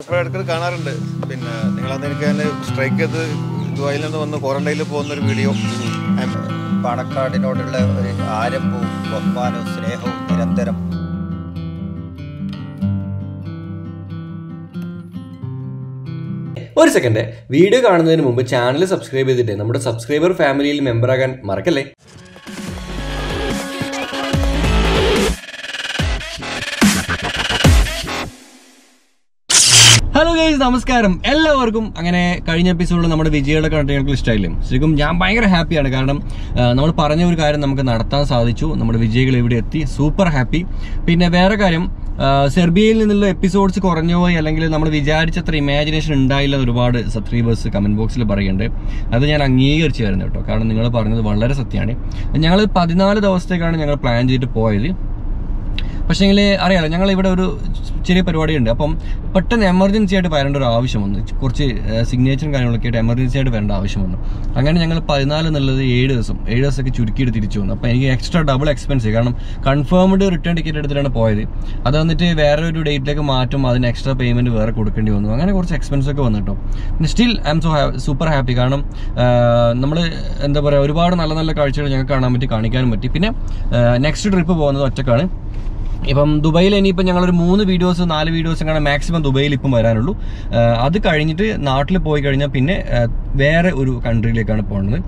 ഇടയ്ക്ക് കാണാറുണ്ട്. പിന്നെ നിങ്ങളന്ന് എനിക്ക് തന്നെ സ്ട്രൈക്ക് ചെയ്ത് ദുബായിൽ നിന്ന് വന്ന് ക്വാറന്റൈനിൽ പോകുന്നൊരു വീഡിയോ. പാണക്കാടിനോടുള്ള ഒരു ആരംഭവും ബഹുമാനവും സ്നേഹവും നിരന്തരം. ഒരു സെക്കൻഡ്, വീഡിയോ കാണുന്നതിന് മുമ്പ് ചാനൽ സബ്സ്ക്രൈബ് ചെയ്തിട്ട് നമ്മുടെ സബ്സ്ക്രൈബർ ഫാമിലിയിൽ മെമ്പറാകാൻ മറക്കല്ലേ. ഹലോ ഗൈസ്, നമസ്കാരം എല്ലാവർക്കും. അങ്ങനെ കഴിഞ്ഞ എപ്പിസോഡിൽ നമ്മുടെ വിജയുടെ കണ്ടന്റ് ഇഷ്ടമായില്ലേ? ശരിക്കും ഞാൻ ഭയങ്കര ഹാപ്പിയാണ്. കാരണം നമ്മൾ പറഞ്ഞ ഒരു കാര്യം നമുക്ക് നടത്താൻ സാധിച്ചു. നമ്മുടെ വിജയികൾ ഇവിടെ എത്തി, സൂപ്പർ ഹാപ്പി. പിന്നെ വേറെ കാര്യം, സെർബിയയിൽ നിന്നുള്ള എപ്പിസോഡ്സ് കുറഞ്ഞു പോയി, അല്ലെങ്കിൽ നമ്മൾ വിചാരിച്ചത്ര ഇമാജിനേഷൻ ഉണ്ടായില്ല ഒരുപാട് സബ്സ്ക്രൈബേഴ്സ് കമന്റ് ബോക്സിൽ പറയുന്നുണ്ട്. അത് ഞാൻ അംഗീകരിച്ചായിരുന്നു കേട്ടോ. കാരണം നിങ്ങൾ പറഞ്ഞത് വളരെ സത്യമാണ്. ഞങ്ങൾ 14 ദിവസത്തേക്കാണ് ഞങ്ങൾ പ്ലാൻ ചെയ്തിട്ട് പോയത്. പക്ഷേങ്കിൽ അറിയാലോ, ഞങ്ങൾ ഇവിടെ ഒരു ചെറിയ പരിപാടിയുണ്ട്. അപ്പം പെട്ടെന്ന് എമർജൻസി ആയിട്ട് വരേണ്ട ഒരു ആവശ്യം വന്നു. കുറച്ച് സിഗ്നേച്ചറും കാര്യങ്ങളൊക്കെ ആയിട്ട് എമർജൻസി ആയിട്ട് വരേണ്ട ആവശ്യം വന്നു. അങ്ങനെ ഞങ്ങൾ 14 എന്നുള്ളത് 7 ദിവസമൊക്കെ ചുരുക്കിയിട്ട് തിരിച്ചു വന്നു. അപ്പം എനിക്ക് എക്സ്ട്രാ ഡബിൾ എക്സ്പെൻസ്, കാരണം കൺഫേംഡ് റിട്ടേൺ ടിക്കറ്റ് എടുത്തിട്ടാണ് പോയത്. അത് വന്നിട്ട് വേറെ ഒരു ഡേറ്റിലേക്ക് മാറ്റും, അതിന് എക്സ്ട്രാ പേയ്മെന്റ് വേറെ കൊടുക്കേണ്ടി വന്നു. അങ്ങനെ കുറച്ച് എക്സ്പെൻസ് ഒക്കെ വന്നു കേട്ടോ. പിന്നെ still I M super happy. കാരണം നമ്മൾ എന്താ പറയുക, ഒരുപാട് നല്ല നല്ല കാഴ്ചകൾ ഞങ്ങൾക്ക് കാണാൻ പറ്റി, കാണിക്കാനും പറ്റി. പിന്നെ നെക്സ്റ്റ് ട്രിപ്പ് പോകുന്നത് ഒറ്റക്കാണ്. ഇപ്പം ദുബൈയിൽ ഇനിയിപ്പോൾ ഞങ്ങളൊരു 4 വീഡിയോസും കാണാൻ മാക്സിമം ദുബൈയിൽ ഇപ്പം വരാനുള്ളൂ. അത് കഴിഞ്ഞിട്ട് നാട്ടിൽ പോയി കഴിഞ്ഞാൽ പിന്നെ വേറെ ഒരു കൺട്രിയിലേക്കാണ് പോകുന്നത്.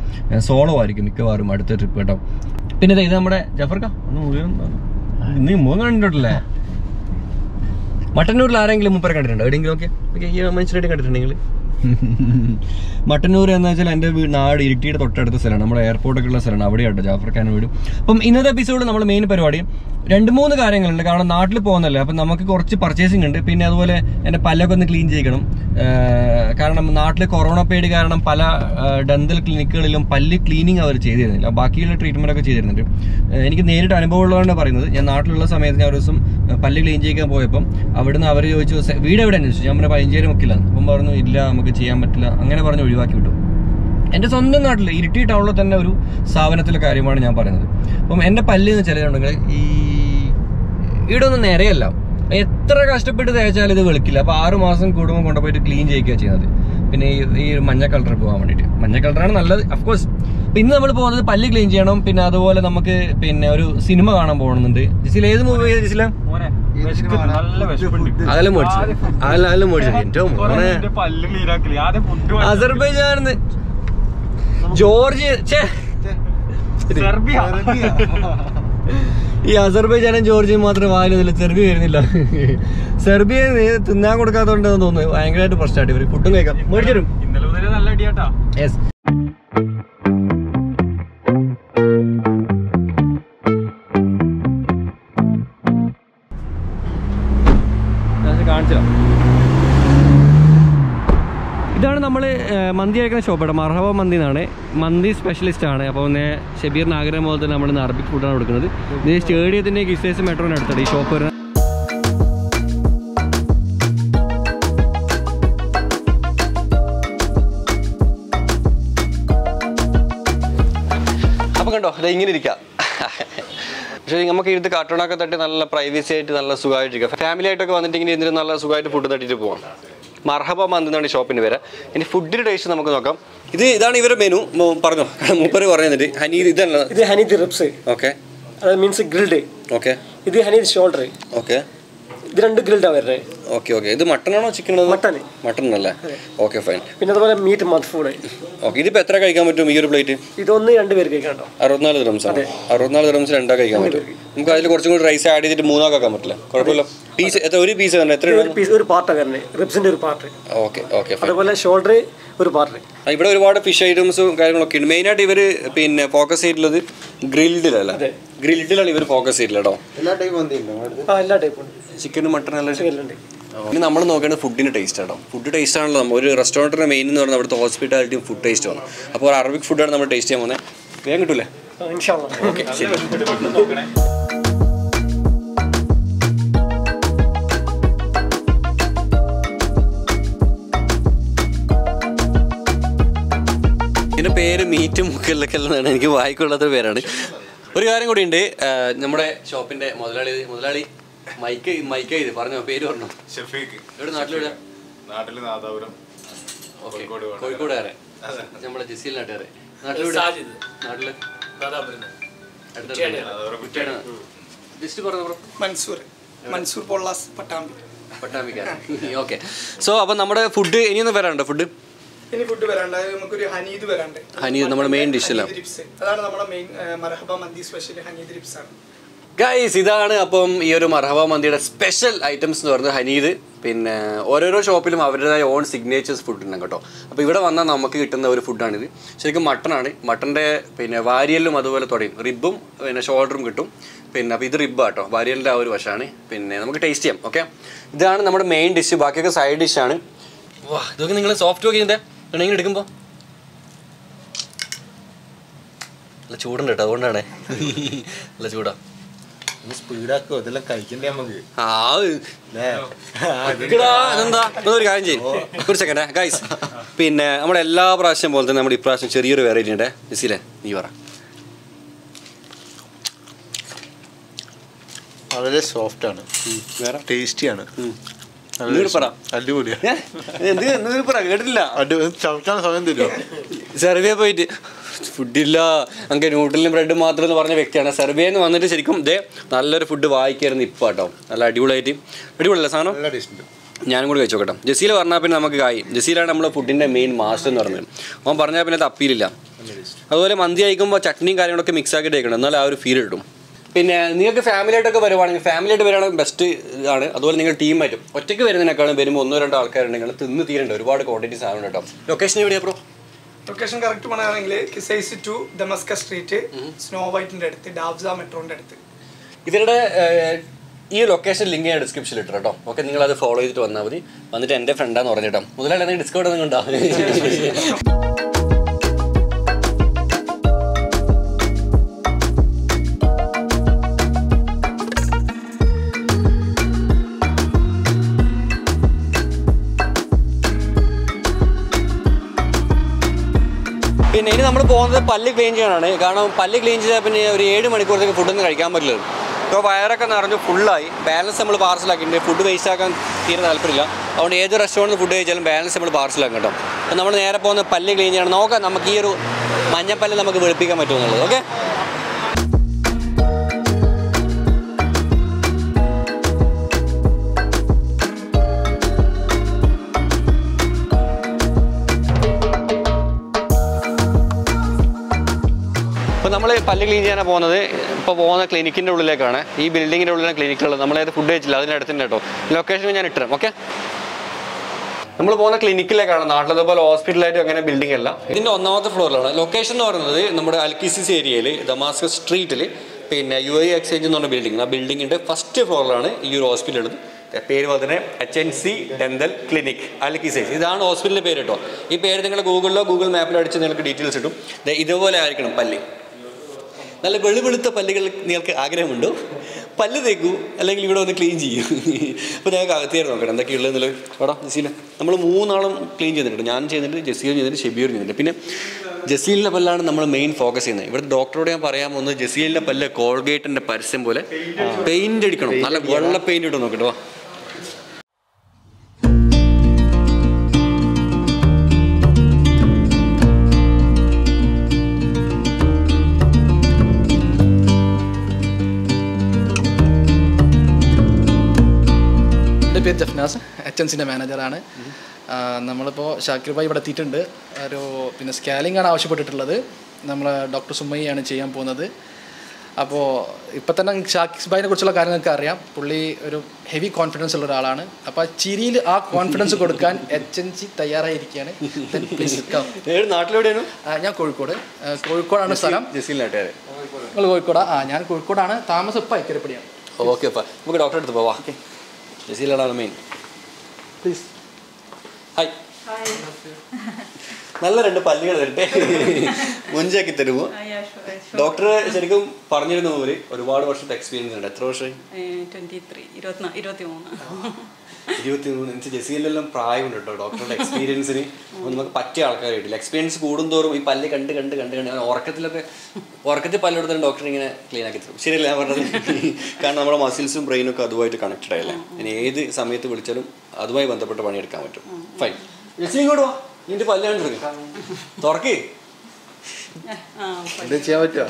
സോളോ ആയിരിക്കും മിക്കവാറും അടുത്ത ട്രിപ്പ് കേട്ടോ. പിന്നെ ഇത് നമ്മുടെ ജഫർക്ക ഇന്ന് മുഖം കണ്ടിട്ടില്ലേ? മട്ടന്നൂരിൽ ആരെങ്കിലും മൂപ്പരെ കണ്ടിട്ടുണ്ടോ? എവിടെയെങ്കിലും ഒക്കെ ഈ മനുഷ്യരായിട്ട് കണ്ടിട്ടുണ്ടെങ്കിൽ മട്ടന്നൂർ എന്ന് വെച്ചാൽ എൻ്റെ നാട് ഇരിട്ടിയുടെ തൊട്ടടുത്ത സ്ഥലമാണ്. നമ്മുടെ എയർപോർട്ടൊക്കെ ഉള്ള സ്ഥലമാണ്. അവിടെയാട്ടോ ജാഫർഖാൻ വീടും. അപ്പം ഇന്നത്തെ എപ്പിസോഡ് നമ്മൾ മെയിൻ പരിപാടി 2-3 കാര്യങ്ങളുണ്ട്. കാരണം നാട്ടിൽ പോകുന്നല്ലേ, അപ്പം നമുക്ക് കുറച്ച് പർച്ചേസിംഗ് ഉണ്ട്. പിന്നെ അതുപോലെ എൻ്റെ പല്ലൊക്കെ ഒന്ന് ക്ലീൻ ചെയ്യണം. കാരണം നാട്ടിൽ കൊറോണ പേടി കാരണം പല ഡെന്റൽ ക്ലിനിക്കുകളിലും പല്ല് ക്ലീനിങ് അവർ ചെയ്തിരുന്നില്ല, ബാക്കിയുള്ള ട്രീറ്റ്മെന്റ് ഒക്കെ ചെയ്തിരുന്നുണ്ട്. എനിക്ക് നേരിട്ട് അനുഭവം ഉള്ളതാണ് പറയുന്നത്. ഞാൻ നാട്ടിലുള്ള സമയത്ത് ഞാൻ ഒരു ദിവസം പല്ല് ക്ലീൻ ചെയ്യാൻ പോയപ്പം അവിടുന്ന് അവർ ചോദിച്ചു വീട് എവിടെയാണെന്ന് ചോദിച്ചു. ഞാൻ പറഞ്ഞ 15 മുക്കിലാണ്. അപ്പം പറഞ്ഞു ഇല്ല, നമുക്ക് ചെയ്യാൻ പറ്റില്ല. അങ്ങനെ പറഞ്ഞ് ഒഴിവാക്കി വിട്ടു. എൻ്റെ സ്വന്തം നാട്ടിൽ ഇരിട്ടി ടൗണിൽ തന്നെ ഒരു സ്ഥാപനത്തിലെ കാര്യമാണ് ഞാൻ പറയുന്നത്. അപ്പം എൻ്റെ പല്ല് എന്ന് ചിലരുണ്ടെങ്കിൽ ഇവിടെ ഒന്നും നേരെയല്ല, എത്ര കഷ്ടപ്പെട്ട് തേച്ചാലും ഇത് വെളുക്കില്ല. അപ്പൊ 6 മാസം കൂടുമ്പോൾ കൊണ്ടുപോയിട്ട് ക്ലീൻ ചെയ്യുക ചെയ്യുന്നത്. പിന്നെ ഈ മഞ്ഞ കളർ പോകാൻ വേണ്ടിയിട്ട്, മഞ്ഞ കളറാണ് നല്ലത് അഫ്കോഴ്സ്. അപ്പൊ ഇന്ന് നമ്മൾ പോകുന്നത് പല്ല് ക്ലീൻ ചെയ്യണം. പിന്നെ അതുപോലെ നമുക്ക് പിന്നെ ഒരു സിനിമ കാണാൻ പോകുന്നുണ്ട്. ജിസിൽ ഏത് മൂവി ജിസില? അതെല്ലാം മേടിച്ചു. അസർബൈജാൻ, ജോർജ്, ഈ അസർബൈജാനും ജോർജിയും മാത്രം വായിലില്ല, സെർബിയ വരുന്നില്ല. സെർബിയ തിന്നാൻ കൊടുക്കാത്തോണ്ടെന്ന് തോന്നുന്നു. ഭയങ്കരമായിട്ട് പ്രശ്നമായിട്ട് ഇവര് ഫുഡും കഴിക്കാം മേടിച്ചരും. യെസ്, കാണിച്ചോ. ഇതാണ് നമ്മൾ മന്തി കഴിക്കുന്ന ഷോപ്പ് കേട്ടോ. മർഹബ മന്തി എന്നാണ്. മന്തി സ്പെഷ്യലിസ്റ്റ് ആണ്. അപ്പോൾ ഷബീറിന് ആഗ്രഹം പോലെ തന്നെ നമ്മൾ അറബിക് ഫുഡാണ് കൊടുക്കുന്നത്. ഇത് സ്റ്റേഡിയത്തിൻ്റെ ഗിസേസ് മെട്രോന് അടുത്താണ് ഈ ഷോപ്പ് വരുന്നത്. അപ്പോൾ കണ്ടോ, അത് ഇങ്ങനെ ഇരിക്കാം. പക്ഷേ നമുക്ക് ഇരുന്ന് കാർട്ടൂണൊക്കെ തട്ടി നല്ല പ്രൈവസി ആയിട്ട് നല്ല സുഖമായിട്ടിരിക്കുക. ഫാമിലി ആയിട്ടൊക്കെ വന്നിട്ട് ഇങ്ങനെ ഇരുന്നിട്ട് നല്ല സുഖമായിട്ട് ഫുഡ് തട്ടിയിട്ട് പോകാം. മർഹബ മന്തി എന്നാണ് ഈ ഷോപ്പിന് പേര്. ഇനി ഫുഡിന്റെ ടേസ്റ്റ് നമുക്ക് നോക്കാം. ഇതാണ് ഇവരുടെ മെനു. പറഞ്ഞോ, മൂപ്പര് പറഞ്ഞിട്ട് ഹനി ഇതല്ല, ഇത് ഹനീദ് റിബ്സ്. ഓക്കെ, അത് മീൻസ് ഗ്രിൽഡ്. ഓക്കെ, ഇത് ഹനീദ് ഷോൾഡർ. ഓക്കെ, ഇത് 2 ഗ്രിൽഡാ വരുന്നത്. Okay okay. ഇത് മട്ടനാണോ ചിക്കൻ? മട്ടൺ അല്ലേ? Okay fine. പിന്നെ അതുപോലെ മീറ്റ് മത്ഫൂഡ്. ഓക്കെ, ഇതിപ്പോൾ എത്ര കഴിക്കാൻ പറ്റും ഈ ഒരു പ്ലേറ്റ്? ഇതൊന്ന് 2 പേര് കഴിക്കാണ്ടോ? 64 ദിറംസ് ആണ്. 64 ദിറംസ് 2 കഴിക്കാൻ പറ്റും. നമുക്ക് അതിൽ കുറച്ചും കൂടി റൈസ് ആഡ് ചെയ്തിട്ട് 3 ആക്കാൻ പറ്റില്ല? കുഴപ്പമില്ല. പീസ് എത്ര? ഒരു പീസ് തന്നെ എത്ര? ഒരു പാർട്ടാണ് വരുന്നത്, റിബ്സിന്റെ ഒരു പാർട്ട്. Okay okay. അതുപോലെ ഷോൾഡർ ഒരു പാർട്ട്. ഇവിടെ ഒരുപാട് ഫിഷ് ഐറ്റംസും കാര്യങ്ങളൊക്കെ ഉണ്ട്. മെയിനായിട്ട് ഇവർ പിന്നെ ഫോക്കസ് ചെയ്തിട്ടുള്ളത് ഗ്രിൽഡിലല്ല, ഗ്രിൽഡിലാണ് ഇവർ ഫോക്കസ് ചെയ്തിട്ടുള്ളത് കേട്ടോ. എല്ലാ ടൈപ്പും ഉണ്ട്. ചിക്കനും മട്ടനും എല്ലാം ഉണ്ട്. ഇനി നമ്മൾ നോക്കേണ്ടത് ഫുഡിൻ്റെ ടേസ്റ്റ് ആണോ. ഫുഡ് ടേസ്റ്റ് ആണല്ലോ ഒരു റെസ്റ്റോറൻറ്റിൻ്റെ മെയിൻ എന്ന് പറഞ്ഞാൽ അവിടുത്തെ ഹോസ്പിറ്റാലിറ്റിയും ഫുഡ് ടേസ്റ്റ് ആണ്. അപ്പോൾ ഒരു അറബിക് ഫുഡാണ് നമ്മൾ ടേസ്റ്റ് ചെയ്യാൻ പോകുന്നത്. വേഗം കിട്ടൂലേ? ഓക്കെ ശരി. ഇതിൻ്റെ പേര് മീറ്റ് മുക്കലൊക്കെ എന്നാണ്, എനിക്ക് വായിക്കൊള്ളാത്തൊരു പേരാണ്. ഒരു കാര്യം കൂടി ഉണ്ട്, നമ്മുടെ ഷോപ്പിൻ്റെ മുതലാളി മൈക്ക് ഇത് പറഞ്ഞോ, പേര് പറഞ്ഞോ. ഷഫീഖ്. എവിടെ? നാട്ടിലെവിടെ? നാട്ടില് നാദാപുരം. കോഴിക്കോടുകാരെ നമ്മളെ ജസീൽ നാട്ടുകാരെ. നാട്ടില് ജസ്റ്റ് പറഞ്ഞു മൻസൂർ പൊള്ളാസ് പട്ടാമ്പിക്കാരൻ. ഓക്കെ. സോ അപ്പം നമ്മുടെ ഫുഡ് ഇനിയൊന്നും വരാനുണ്ടോ? ഇനി ഫുഡ് വരാണ്ട് നമുക്കൊരു ഹനീദ് വരാണ്ട്. ഹനീദ് നമ്മുടെ മെയിൻ ഡിഷല്ല. അതാണ് നമ്മുടെ മെയിൻ മർഹബ മന്തി സ്പെഷ്യൽ ഹനീദ് റിബ്സ് ആണ്. ഗൈസ് ഇതാണ് അപ്പം ഈ ഒരു മർഹബ മന്തിയുടെ സ്പെഷ്യൽ ഐറ്റംസ് എന്ന് പറയുന്നത് ഹനീദ്. പിന്നെ ഓരോരോ ഷോപ്പിലും അവരുടേതായ ഓൺ സിഗ്നേച്ചേഴ്സ് ഫുഡ് ഉണ്ടാകും കേട്ടോ. അപ്പോൾ ഇവിടെ വന്നാൽ നമുക്ക് കിട്ടുന്ന ഒരു ഫുഡാണിത്. ശരിക്കും മട്ടനാണ്. മട്ടൻ്റെ പിന്നെ വാരിയലും അതുപോലെ തുടയും റിബും പിന്നെ ഷോൾഡറും കിട്ടും. പിന്നെ അപ്പോൾ ഇത് റിബ് കേട്ടോ, വാരിയലിൻ്റെ ആ ഒരു വശമാണ്. പിന്നെ നമുക്ക് ടേസ്റ്റ് ചെയ്യാം. ഓക്കെ, ഇതാണ് നമ്മുടെ മെയിൻ ഡിഷ്. ബാക്കിയൊക്കെ സൈഡ് ഡിഷാണ്. വാ, ഇതൊക്കെ നിങ്ങൾ സോഫ്റ്റ് ഒക്കെ ചെയ്തേ വേണമെങ്കിൽ എടുക്കുമ്പോൾ നല്ല ചൂടുണ്ട് കേട്ടോ, അതുകൊണ്ടാണ് നല്ല ചൂടാ. സ്പീഡാക്കോ, ഇതെല്ലാം കഴിക്കണ്ടേ നമുക്ക്? അതെന്താ ഒരു കാര്യം ചെയ്യും, ഒരു സെക്കൻഡ് ഗൈസ്. പിന്നെ നമ്മുടെ എല്ലാ പ്രാവശ്യം പോലെ തന്നെ നമ്മുടെ ഇപ്രാവശ്യം ചെറിയൊരു വെറൈറ്റി ഉണ്ട്. ജസീലെ നീ പറ. വളരെ സോഫ്റ്റ് ആണ്, വേറെ ടേസ്റ്റിയാണ്, കേട്ടില്ല. ചവക്കാൻ സമയം തരുമോ? സെർബിയ പോയിട്ട് ഫുഡില്ല അങ്ങനെ ന്യൂഡിലും ബ്രെഡും മാത്രം എന്ന് പറഞ്ഞ വ്യക്തിയാണ്. സെർബിയയിൽ നിന്ന് വന്നിട്ട് ശരിക്കും ഇതേ നല്ലൊരു ഫുഡ് വായിക്കായിരുന്നു ഇപ്പം കേട്ടോ. നല്ല അടിപൊളിയായിട്ട് അടിപൊളിയല്ല സാധനം. നല്ല ടേസ്റ്റ്. ഞാനും കൂടി കഴിച്ചു നോക്കട്ടെ. ജസീൽ പറഞ്ഞാൽ പിന്നെ നമുക്ക് കായി. ജസീലാണ് നമ്മുടെ ഫുഡിൻ്റെ മെയിൻ മാസ്റ്റർ എന്ന് പറഞ്ഞത്. അവൻ പറഞ്ഞാൽ പിന്നെ തപ്പിയില്ല. അതുപോലെ മന്തി കഴിക്കുമ്പോൾ ചട്നിയും കാര്യങ്ങളൊക്കെ മിക്സ് ആക്കിയിട്ട് കഴിക്കണം, എന്നാലും ആ ഒരു ഫീൽ കിട്ടും. പിന്നെ നിങ്ങൾക്ക് ഫാമിലിയായിട്ടൊക്കെ വരുവാണെങ്കിൽ ഫാമിലിയായിട്ട് വരികയാണെങ്കിൽ ബെസ്റ്റ് ഇതാണ്. അതുപോലെ നിങ്ങൾ ടീമായിട്ടും ഒറ്റയ്ക്ക് വരുന്നതിനേക്കാളും വരുമ്പോൾ 1-2 ആൾക്കാരുണ്ടെങ്കിൽ തിന്ന് തീരേണ്ട ഒരുപാട് ക്വാണ്ടിറ്റി സാധനം കേട്ടോ. ലൊക്കേഷൻ എവിടെയാ ബ്രോ? ലൊക്കേഷൻ കറക്റ്റ് പറയുകയാണെങ്കിൽ Qusais to Damascus street, snow വൈറ്റിൻ്റെ അടുത്ത്, ഡാബ്സ മെട്രോൻ്റെ അടുത്ത്. ഇവരുടെ ഈ ലൊക്കേഷൻ ലിങ്ക് ഞാൻ ഡിസ്ക്രിപ്ഷനിൽ ഇട്ടു കേട്ടോ. ഓക്കെ, നിങ്ങളത് ഫോളോ ചെയ്തിട്ട് വന്നാൽ മതി. വന്നിട്ട് എൻ്റെ ഫ്രണ്ടാന്ന് പറഞ്ഞിട്ടോ. മുതലാളി ഡിസ്കൗണ്ട് ഒന്നും ഉണ്ടോ? പിന്നെ ഇനി നമ്മൾ പോകുന്നത് പല്ല് ക്ലീൻ ചെയ്യാനാണ്. കാരണം പല്ല് ക്ലീൻ ചെയ്താൽ പിന്നെ ഒരു 7 മണിക്കൂറത്തേക്ക് ഫുഡൊന്നും കഴിക്കാൻ പറ്റില്ല. ഇപ്പോൾ വയറൊക്കെ നിറഞ്ഞു ഫുള്ളായി. ബാലൻസ് നമ്മൾ പാർസലാക്കിയിട്ടുണ്ട്. ഫുഡ് വേസ്റ്റ് ആക്കാൻ തീരെ താല്പര്യമില്ല. അതുകൊണ്ട് ഏത് റെസ്റ്റോറൻറ്റ് ഫുഡ് കഴിച്ചാലും ബാലൻസ് നമ്മൾ പാർസലാക്കും കേട്ടോ. അപ്പോൾ നമ്മൾ നേരെ പോകുന്നത് പല്ല് ക്ലീൻ ചെയ്യണം. നോക്കാം നമുക്ക് ഈ ഒരു മഞ്ഞപ്പല്ല് നമുക്ക് വെളുപ്പിക്കാൻ പറ്റുമെന്നുള്ളത്. ഓക്കെ, അപ്പോൾ നമ്മൾ പല്ല് ക്ലീൻ ചെയ്യാനാണ് പോകുന്നത്. ഇപ്പോൾ പോകുന്ന ക്ലിനിക്കിൻ്റെ ഉള്ളിലേക്കാണ്. ഈ ബിൽഡിങ്ങിൻ്റെ ഉള്ളിലാണ് ക്ലിനിക്കുള്ളത്. നമ്മളേത് ഫുഡ് കഴിച്ചില്ല അതിനടുത്തുണ്ട് കേട്ടോ. ലൊക്കേഷൻ ഞാൻ ഇട്ടുതരാം. ഓക്കെ, നമ്മൾ പോകുന്ന ക്ലിനിക്കിലേക്കാണ്. നാട്ടിലതുപോലെ ഹോസ്പിറ്റലായിട്ടും അങ്ങനെ ബിൽഡിംഗ് അല്ല. ഇതിൻ്റെ 1ാമത്തെ ഫ്ലോറിലാണ്. ലൊക്കേഷൻ എന്ന് പറയുന്നത് നമ്മുടെ അൽക്കിസിസ് ഏരിയയിൽ ദമാസ്കസ് സ്ട്രീറ്റിൽ പിന്നെ UAE എക്സ്ചേഞ്ച് എന്ന് പറഞ്ഞ ബിൽഡിംഗ്. ആ ബിൽഡിങ്ങിൻ്റെ ഫസ്റ്റ് ഫ്ലോറിലാണ് ഈ ഒരു ഹോസ്പിറ്റൽ ഉള്ളത്. പേര് പോലെ തന്നെ HNC ഡെന്റൽ ക്ലിനിക് അൽക്കിസൈസ്. ഇതാണ് ഹോസ്പിറ്റലിൻ്റെ പേര് കേട്ടോ. ഈ പേര് നിങ്ങൾ ഗൂഗിൾ മാപ്പിലോ അടിച്ച് നിങ്ങൾക്ക് ഡീറ്റെയിൽസ് കിട്ടും. ഇതുപോലെ ആയിരിക്കണം പല്ല്. നല്ല വെളുത്ത പല്ലുകൾ നിങ്ങൾക്ക് ആഗ്രഹമുണ്ടോ? പല്ല് തേക്കൂ, അല്ലെങ്കിൽ ഇവിടെ വന്ന് ക്ലീൻ ചെയ്യും. അപ്പോൾ ഞങ്ങൾക്ക് അകത്തേക്ക് നോക്കണം എന്തൊക്കെയുള്ളതെന്നുള്ളത്. എടാ ജസീല, നമ്മൾ 3 ആളും ക്ലീൻ ചെയ്തിട്ടുണ്ട്. ഞാൻ ചെയ്തിട്ട്, ജസീൽ ചെയ്തിട്ട്, ഷെബീർ ചെയ്തിട്ടുണ്ട്. പിന്നെ ജസീലിൻ്റെ പല്ലാണ് നമ്മൾ മെയിൻ ഫോക്കസ് ചെയ്യുന്നത്. ഇവിടെ ഡോക്ടറോട് ഞാൻ പറയാൻ പോകുന്നത് ജസീലിൻ്റെ പല്ല് കോൾഗേറ്റിൻ്റെ പരസ്യം പോലെ പെയിൻ്റ് അടിക്കണം. നല്ല വെള്ള പെയിൻ്റ് ഇട്ട് നോക്കട്ടോ. എൻ്റെ പേര് ജഫ്നാസ്, HNCൻ്റെ മാനേജറാണ്. നമ്മളിപ്പോൾ ഷാക്കിർ ഭായി ഇവിടെ എത്തിയിട്ടുണ്ട്. പിന്നെ സ്കാനിംഗ് ആണ് ആവശ്യപ്പെട്ടിട്ടുള്ളത്. നമ്മൾ ഡോക്ടർ സുമയ്യാണ് ചെയ്യാൻ പോകുന്നത്. അപ്പോൾ ഇപ്പം തന്നെ ഷാക്കിർ ഭായിനെ കുറിച്ചുള്ള കാര്യങ്ങൾക്ക് അറിയാം. പുള്ളി ഒരു ഹെവി കോൺഫിഡൻസ് ഉള്ള ഒരാളാണ്. അപ്പോൾ ആ ചിരിയിൽ ആ കോൺഫിഡൻസ് കൊടുക്കാൻ HNC തയ്യാറായിരിക്കുകയാണ്. നാട്ടിലെവിടെയാണ്? ഞാൻ കോഴിക്കോടാണ് സ്ഥലം. നിങ്ങൾ കോഴിക്കോടാ? ഞാൻ കോഴിക്കോടാണ്. താമസം ഇപ്പം ഐക്കരപ്പടിയാണ്. ഓക്കെ, അപ്പം നമുക്ക് ഡോക്ടറെ അടുത്ത് പോവാം. ജസീലാണ് മെയിൻ. പ്ലീസ്. ഹായ്. നല്ല 2 പല്ലുകൾ തരട്ടെ, മുഞ്ചാക്കി തരുമോ? ഡോക്ടർ ശരിക്കും പറഞ്ഞിരുന്നു ഒരുപാട് വർഷത്തെ എക്സ്പീരിയൻസ് ഉണ്ട്. എത്ര വർഷം? 23. ജെസിയിലെല്ലാം പ്രായമുണ്ട് കേട്ടോ ഡോക്ടറുടെ എക്സ്പീരിയൻസിന്. നമുക്ക് പറ്റിയ ആൾക്കാർ കിട്ടില്ല. എക്സ്പീരിയൻസ് കൂടുന്തോറും ഈ പല്ല് കണ്ട് ഉറക്കത്തിൽ പല്ലെടുത്താലും ഡോക്ടർ ഇങ്ങനെ ക്ലീൻ ആക്കി തരും. ശരിയല്ല ഞാൻ പറഞ്ഞത്? കാരണം നമ്മുടെ മസിൽസും ബ്രെയിനും ഒക്കെ അതുമായിട്ട് കണക്റ്റഡ് ആയല്ലേ. ഇനി ഏത് സമയത്ത് വിളിച്ചാലും അതുമായി ബന്ധപ്പെട്ട് പണിയെടുക്കാൻ പറ്റും. ഫൈൻ. ജെസി ഇങ്ങോട്ട് വാ, നിന്റെ പല്ല് കണ്ടിരുന്നു തുറക്കേ. ചെയ്യാൻ പറ്റുമോ?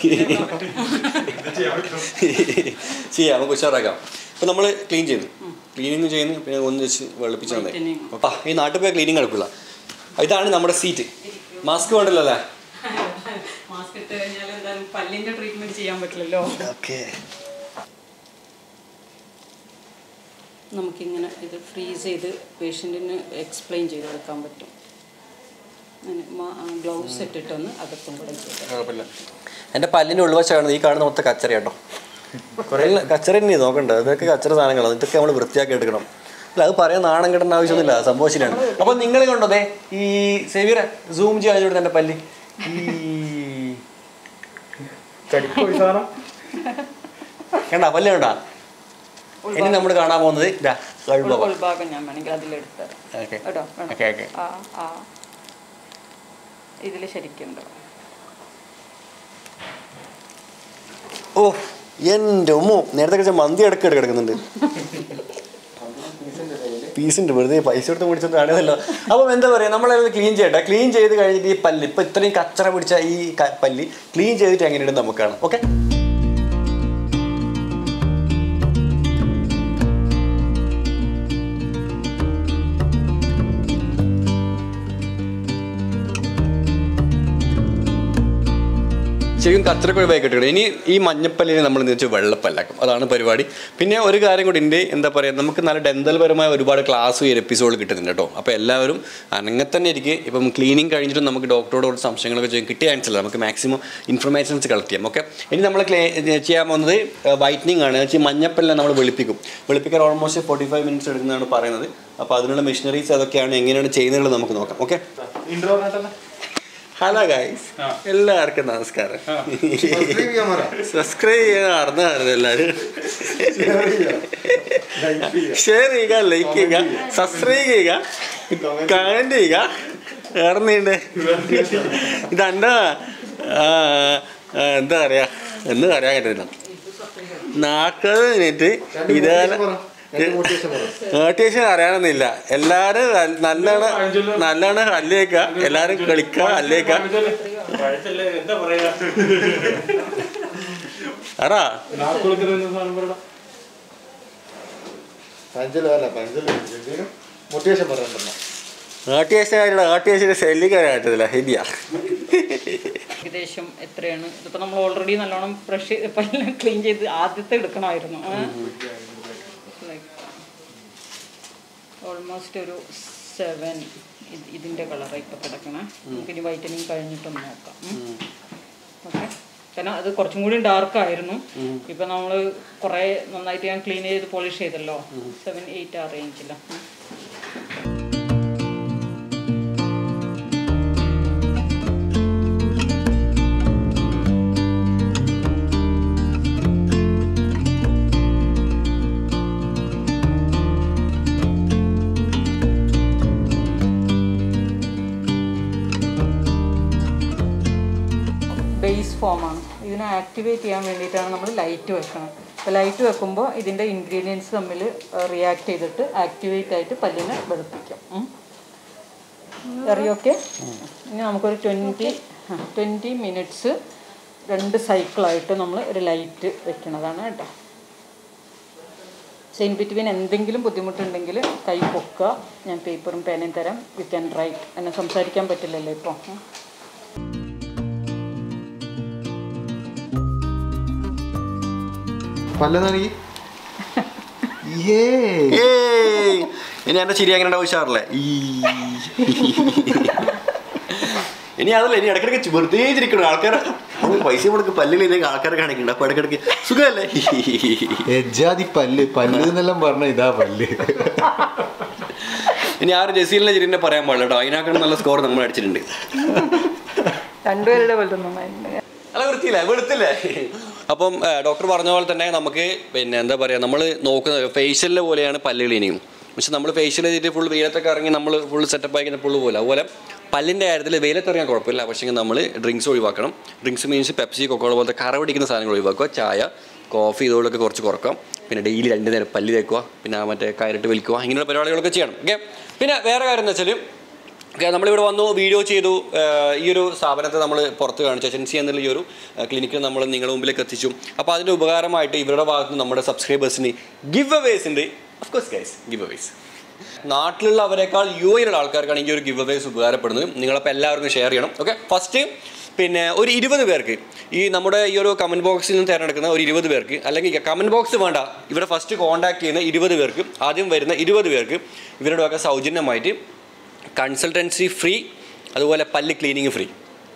ചെയ്യാം, നമുക്ക് ഉഷാറാക്കാം. അപ്പം നമ്മൾ ക്ലീനിങ് ചെയ്യുന്നു, പിന്നെ ഒന്ന് വെച്ച് വെളുപ്പിച്ച് തന്നെ. അപ്പം ഈ നാട്ടിൽ പോയാൽ ക്ലീനിങ് നടക്കില്ല. ഇതാണ് നമ്മുടെ സീറ്റ്. മാസ്ക് വേണ്ടല്ലോ അല്ലേ? ഓക്കെ. നമുക്കിങ്ങനെ ഇത് ഫ്രീസ് ചെയ്ത് പേഷ്യൻറ്റിന് എക്സ്പ്ലെയിൻ ചെയ്ത് കൊടുക്കാൻ പറ്റും. ഗ്ലൗസ് ഇട്ടിട്ടൊന്ന് അകത്തും കൂടെ ചെയ്ത്. കുഴപ്പമില്ല. എൻ്റെ പല്ലിൻ്റെ ഉൾവശമാണ് ഈ കാണുന്ന മൊത്തം കച്ചറ കേട്ടോ. കുറേ കച്ചറ തന്നെ നോക്കണ്ട, ഇതൊക്കെ കച്ചറ സാധനങ്ങളാണ്. ഇതൊക്കെ നമ്മൾ വൃത്തിയാക്കി എടുക്കണം. അല്ല, അത് പറയാൻ നാണം കിടേണ്ട ആവശ്യമൊന്നുമില്ല, സംഭവം ശരിയാണ്. അപ്പം നിങ്ങൾ കണ്ടോതേ ഈ സേവിയറെ സൂം ചെയ്യാൻ കൊടുത്ത എൻ്റെ പല്ല് കണ്ട പല്ല് കണ്ടാ. ഇനി നമ്മൾ കാണാൻ പോകുന്നത് ഉൾഭാഗം ഞാൻ വേണമെങ്കിൽ അതിലെടുത്തരാം കേട്ടോ. ഇതിൽ ശരിക്കുണ്ടോ? ഓ എൻ്റെ ഉമ്മോ, നേരത്തെ കഴിച്ച മന്തി ഇടയ്ക്ക് കിടക്കുന്നുണ്ട്. പീസുണ്ട്, വെറുതെ പൈസ കൊടുത്ത് മേടിച്ചോണ്ട് ആണല്ലോ. അപ്പം എന്താ പറയുക, നമ്മളത് ക്ലീൻ ചെയ്യട്ടെ. ക്ലീൻ ചെയ്ത് കഴിഞ്ഞിട്ട് ഈ പല്ല് ഇപ്പം ഇത്രയും കച്ചറ പിടിച്ച ഈ പല്ല് ക്ലീൻ ചെയ്തിട്ട് എങ്ങനെയുണ്ട് നമുക്ക് കാണാം. ഓക്കെ. ശരിക്കും കച്ചറൊക്കെ ഒഴിവാക്കിയിട്ടുണ്ട്. ഇനി ഈ മഞ്ഞപ്പല്ലിനെ നമ്മൾ എന്ന് വെച്ചാൽ വെള്ളപ്പല്ലാക്കും, അതാണ് പരിപാടി. പിന്നെ ഒരു കാര്യം കൂടി ഉണ്ട്, എന്താ പറയുക, നമുക്ക് നല്ല ഡെന്തൽ പരമായ ഒരുപാട് ക്ലാസ് ഈ എപ്പിസോഡ് കിട്ടുന്നുണ്ട് കേട്ടോ. അപ്പോൾ എല്ലാവരും അങ്ങനെ തന്നെ ഇരിക്കും. ഇപ്പം ക്ലീനിങ് കഴിഞ്ഞിട്ടും നമുക്ക് ഡോക്ടറോട് കുറച്ച് സംശയങ്ങളൊക്കെ ചെയ്യും, കിട്ടിയ ആൻസർ നമുക്ക് മാക്സിമം ഇൻഫർമേഷൻസ് കളക്ട് ചെയ്യാം. ഓക്കെ. ഇനി നമ്മൾ ചെയ്യാൻ പോകുന്നത് വൈറ്റനിങ് ആണ്. വെച്ചാൽ മഞ്ഞപ്പല്ലിനെ നമ്മൾ വെളുപ്പിക്കാൻ ഓൾമോസ്റ്റ് 45 മിനിറ്റ്സ് എടുക്കുന്നതാണ് പറയുന്നത്. അപ്പോൾ അതിനുള്ള മെഷീനറീസ് അതൊക്കെയാണ്, എങ്ങനെയാണ് ചെയ്യുന്നത് നമുക്ക് നോക്കാം. ഓക്കെ. ഹലോ ഗൈസ്, എല്ലാവർക്കും നമസ്കാരം. സബ്സ്ക്രൈബ് ചെയ്യാൻ അറിഞ്ഞായിരുന്നു എല്ലാവരും. ഷെയർ ചെയ്യുക, ലൈക്ക് ചെയ്യുക, സബ്സ്ക്രൈബ് ചെയ്യുക, കമൻറ്റ് ചെയ്യുക. ഇറങ്ങിണ്ട് ഇതെന്താ എന്താ പറയുക, എന്ന് പറയാൻ പറ്റില്ല. 40 മിനിറ്റ് ഇതേപോലെ മോട്ടിവേഷൻ അറിയാനൊന്നുമില്ല. എല്ലാരും നല്ലോണം അല്ലേക്ക, എല്ലാരും കളിക്ക അല്ലേക്ക. ആടാ മോട്ടിവേഷൻ ശല്യക്കാരായിട്ടില്ല. ശരിയാ. ഏകദേശം എത്രയാണ് ഇതിപ്പോൾ നമ്മൾ ഓൾറെഡി നല്ലോണം ബ്രഷ് ക്ലീൻ ചെയ്ത് ആദ്യത്തെ എടുക്കണമായിരുന്നു. ഓൾമോസ്റ്റ് ഒരു 7 ഇതിൻ്റെ കളറാണ് ഇപ്പോൾ കിടക്കണേ. നമുക്കിനി വൈറ്റനിങ് കഴിഞ്ഞിട്ടൊന്ന് നോക്കാം. ഓക്കെ. കാരണം അത് കുറച്ചും കൂടി ഡാർക്കായിരുന്നു. ഇപ്പം നമ്മൾ കുറേ നന്നായിട്ട് ഞാൻ ക്ലീൻ ചെയ്ത് പോളിഷ് ചെയ്തല്ലോ. 7-8 ആ റേഞ്ചിലാണ്. ബേസ് ഫോമാണ്. ഇതിനെ ആക്ടിവേറ്റ് ചെയ്യാൻ വേണ്ടിയിട്ടാണ് നമ്മൾ ലൈറ്റ് വെക്കണം. അപ്പോൾ ലൈറ്റ് വെക്കുമ്പോൾ ഇതിൻ്റെ ഇൻഗ്രീഡിയൻസ് തമ്മിൽ റിയാക്ട് ചെയ്തിട്ട് ആക്ടിവേറ്റ് ആയിട്ട് പല്ലിനെ വെളുപ്പിക്കും. അറിയൊക്കെ. ഇനി നമുക്കൊരു 20 മിനിറ്റ്സ് 2 സൈക്കിളായിട്ട് നമ്മൾ ഒരു ലൈറ്റ് വെക്കണതാണ് കേട്ടോ. ഇൻ ബിറ്റ്വീൻ എന്തെങ്കിലും ബുദ്ധിമുട്ടുണ്ടെങ്കിൽ കൈ പൊക്കുക. ഞാൻ പേപ്പറും പേനയും തരാം. You can write. എന്നെ സംസാരിക്കാൻ പറ്റില്ലല്ലോ ഇപ്പോൾ. ഇനി എന്റെ ചിരി അങ്ങനെ ഉഷാറല്ലേ. ഇനി അതല്ല, ഇനി ഇടയ്ക്കിടയ്ക്ക് വെറുതെ ഇരിക്കണം ആൾക്കാർ. പൈസ കൊടുക്ക് പല്ലിലേക്ക് ആൾക്കാരെ കാണിക്കണ്ട. അപ്പൊ ഇടയ്ക്കിടയ്ക്ക് സുഖമല്ലേ പല്ല് എന്നെല്ലാം പറഞ്ഞ ഇതാ പല്ല്. ഇനി ആരും ജസീലിനെ ജിരിനെ പറയാൻ പാടില്ല കേട്ടോ. അതിനേക്കാളും നല്ല സ്കോർ നമ്മൾ അടിച്ചിട്ടുണ്ട്. രണ്ടുപേരുടെ പോലെ നന്നായിട്ടുണ്ട്. അല്ല വൃത്തിയില്ല വെളുത്തില്ലേ. അപ്പം ഡോക്ടർ പറഞ്ഞ പോലെ തന്നെ നമുക്ക് പിന്നെ എന്താ പറയുക, നമ്മൾ നോക്കുന്നത് ഫേഷ്യലിലെ പോലെയാണ് പല്ല് ക്ലീനിങ്ങും. പക്ഷെ നമ്മൾ ഫേഷ്യൽ ചെയ്തിട്ട് ഫുൾ വെയിലത്തൊക്കെ ഇറങ്ങി നമ്മൾ ഫുൾ സെറ്റപ്പ് ആക്കുന്ന ഫുള്ള് പോലെ. അതുപോലെ പല്ലിൻ്റെ കാര്യത്തിൽ വെയിലത്തിറങ്ങാൻ കുഴപ്പമില്ല. പക്ഷേ നമ്മൾ ഡ്രിങ്ക്സ് ഒഴിവാക്കണം. ഡ്രിങ്ക്സ് മീൻസ് പെപ്സി, കൊക്കോള പോലത്തെ കറവടിക്കുന്ന സാധനങ്ങൾ ഒഴിവാക്കുക. ചായ, കോഫി ഇതുപോലൊക്കെ കുറച്ച് കുറക്കാം. പിന്നെ ഡെയിലി 2 നേരം പല്ല് തേക്കുക, പിന്നെ മറ്റേ കയറിട്ട് വലിക്കുക, ഇങ്ങനെയുള്ള പരിപാടികളൊക്കെ ചെയ്യണം. ഓക്കെ. പിന്നെ വേറെ കാര്യം എന്ന് വെച്ചാൽ നമ്മളിവിടെ വന്നു വീഡിയോ ചെയ്തു. ഈ ഒരു സ്ഥാപനത്തെ നമ്മൾ പുറത്ത് കാണിച്ചു. എച്ചൻസി എന്നുള്ള ഈ ഒരു ക്ലിനിക്ക് നമ്മൾ നിങ്ങളുടെ മുമ്പിലേക്ക് എത്തിച്ചു. അപ്പോൾ അതിൻ്റെ ഉപകാരമായിട്ട് ഇവരുടെ ഭാഗത്ത് നിന്ന് നമ്മുടെ സബ്സ്ക്രൈബേഴ്സിന് ഗിവ് അവേസ് ഉണ്ട്. Of course guys, give aways. നാട്ടിലുള്ള അവരെക്കാൾ യുഎയിലുള്ള ആൾക്കാർക്കാണ് ഈ ഒരു ഗിവ് അവേസ് ഉപകാരപ്പെടുന്നത്. നിങ്ങളപ്പോൾ എല്ലാവർക്കും ഷെയർ ചെയ്യണം. ഓക്കെ. ഫസ്റ്റ് പിന്നെ ഒരു 20 പേർക്ക് ഈ നമ്മുടെ ഈ ഒരു കമൻറ്റ് ബോക്സിൽ നിന്ന് തിരഞ്ഞെടുക്കുന്ന ഒരു 20 പേർക്ക്, അല്ലെങ്കിൽ കമൻറ്റ് ബോക്സ് വേണ്ട, ഇവിടെ ഫസ്റ്റ് കോൺടാക്ട് ചെയ്യുന്ന 20 പേർക്ക്, ആദ്യം വരുന്ന 20 പേർക്ക് ഇവരുടെ ഒക്കെ സൗജന്യമായിട്ട് കൺസൾട്ടൻസി ഫ്രീ, അതുപോലെ പല്ല് ക്ലീനിങ് ഫ്രീ.